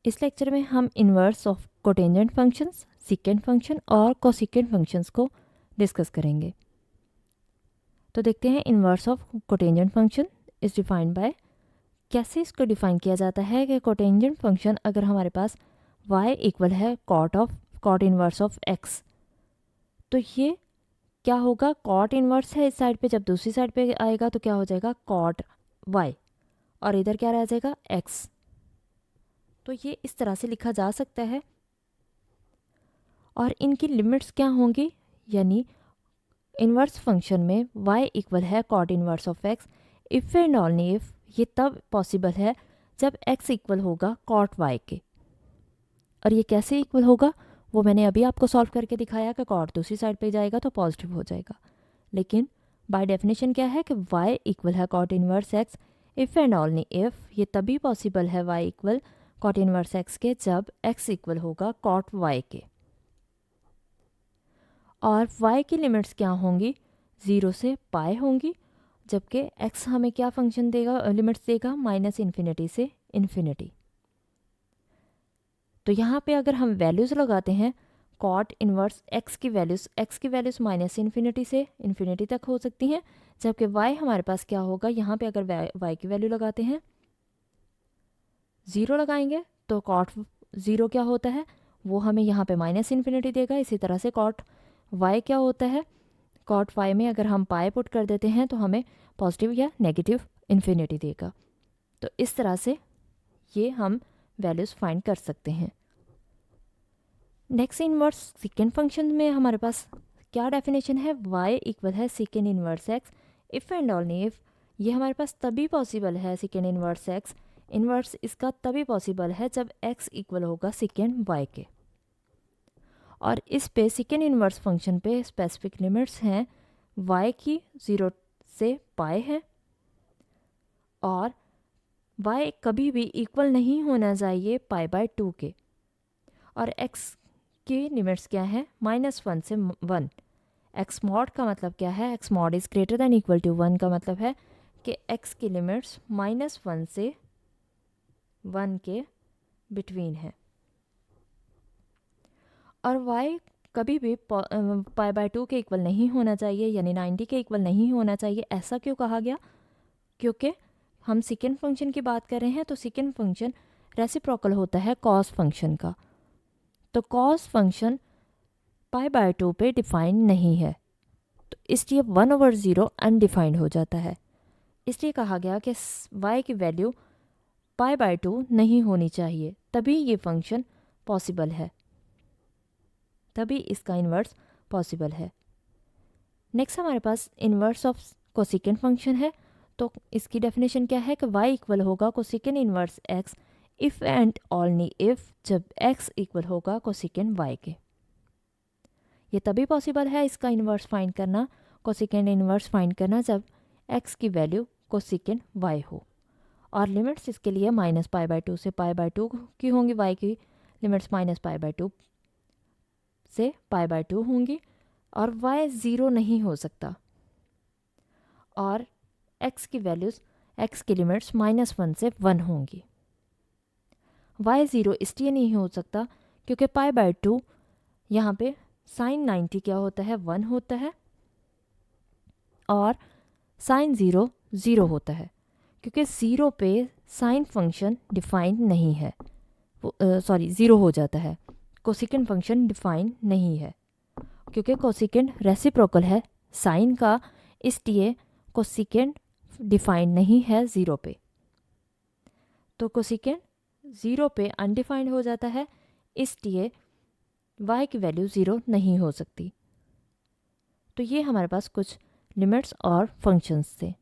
इस लेक्चर में हम inverse of cotangent functions, secant function और कोसेकेंट फंक्शंस को डिस्कस करेंगे। तो देखते हैं inverse of cotangent function is defined by, कैसे इसको डिफाइन किया जाता है कि कोटेंजेंट फंक्शन अगर हमारे पास y इक्वल है कॉट इन्वर्स ऑफ x, तो ये क्या होगा, कॉट इन्वर्स है इस साइड पे, जब दूसरी साइड पे आएगा तो क्या हो जाएगा कॉट y, और इधर क्या रह जाएगा x। तो ये इस तरह से लिखा जा सकता है। और इनकी लिमिट्स क्या होंगी, यानी इन्वर्स फंक्शन में y इक्वल है cot inverse of x if and only if, ये तब पॉसिबल है जब x इक्वल होगा कॉट y के। और ये कैसे इक्वल होगा वो मैंने अभी आपको सॉल्व करके दिखाया कि कॉट दूसरी साइड पे जाएगा तो पॉजिटिव हो जाएगा। लेकिन बाय डेफिनेशन क्या है कि y इक्वल है cot inverse x if and only if, ये तभी पॉसिबल है y equal cot inverse x के जब x इक्वल होगा कॉट y के। और y की लिमिट्स क्या होंगी, 0 से पाई होंगी, जबकि x हमें क्या फंक्शन देगा, लिमिट्स देगा -∞ से इन्फिनिटी। तो यहाँ पे अगर हम वैल्यूज़ लगाते हैं, कॉट इन्वर्स x की वैल्यूज़ -∞ से इन्फिनिटी तक हो सकती हैं, जबकि y हमारे पास क्या होगा, यहाँ पे अगर y की वैल्यू लगाते हैं 0 लगाएंगे तो कॉट 0 क्या होता है, वो हमें यहाँ पे -∞ देगा। इसी तरह से कॉट y क्या होता है, कॉट y में अगर हम पाई पुट कर देते हैं तो हमें पॉजिटिव या नेगेटिव इन्फिनिटी देगा। तो इस तरह से ये हम वैल्यूज़ फाइंड कर सकते हैं। नेक्स्ट इन्वर्स सीकेंट फंक्शन में हमारे पास क्या डेफिनेशन है, y इक्वल है secant inverse x if and only if, ये हमारे पास तभी पॉसिबल है सीकेंट इन्वर्स x, इन्वर्स इसका तभी पॉसिबल है जब x इक्वल होगा सीकेंट y के। और इस पे सीकेंट इन्वर्स फंक्शन पे स्पेसिफिक लिमिट्स हैं, y की 0 से पाई है, और y कभी भी इक्वल नहीं होना चाहिए π/2 के, और x की लिमिट्स क्या है, -1 से 1। x मॉड का मतलब क्या है, x mod is greater than equal to 1 का मतलब है कि x की लिमिट्स -1 से 1 के बिटवीन है। और y कभी भी π/2 के इक्वल नहीं होना चाहिए, यानी 90 के इक्वल नहीं होना चाहिए। ऐसा क्यों कहा गया, क्योंकि हम सीकेंट फंक्शन की बात कर रहे हैं, तो सीकेंट फंक्शन रेसिप्रोकल होता है कॉस फंक्शन का, तो कॉस फंक्शन π/2 पे डिफाइन नहीं है, तो इसलिए 1/0 अनडिफाइंड हो जाता है। इसलिए कहा गया कि y की वैल्यू π/2 नहीं होनी चाहिए, तभी ये फंक्शन पॉसिबल है, तभी इसका इन्वर्स पॉसिबल है। नेक्स्ट हमारे पास इन्वर्स ऑफ कोसेकेंट फंक्शन है। तो इसकी डेफिनेशन क्या है कि y इक्वल होगा cosecant inverse x if and only if, जब x इक्वल होगा कोसेकेंट y के। ये तभी पॉसिबल है इसका इन्वर्स फाइंड करना, कोसेकेंट इन्वर्स फाइंड करना, जब x की वैल्यू कोसेकेंट y हो। और लिमिट्स इसके लिए -π/2 से π/2 की होंगी, y की लिमिट्स -π/2 से π/2 होंगी, और y 0 नहीं हो सकता, और x की वैल्यूज़, x की लिमिट्स -1 से 1 होंगी। y 0 इसलिए नहीं हो सकता क्योंकि π/2 यहाँ पे sin 90 क्या होता है, 1 होता है, और sin 0 0 होता है, क्योंकि 0 पे साइन फंक्शन डिफाइन नहीं है, 0 हो जाता है। कोसेकेंट फंक्शन डिफाइन नहीं है क्योंकि कोसेकेंट रेसिप्रोकल है साइन का, इसलिए कोसेकेंट डिफाइन नहीं है 0 पे। तो कोसेकेंट 0 पे अनडिफाइंड हो जाता है, इसलिए y की वैल्यू 0 नहीं हो सकती। तो ये हमारे पास कुछ लिमिट्स और फंक्शंस थे।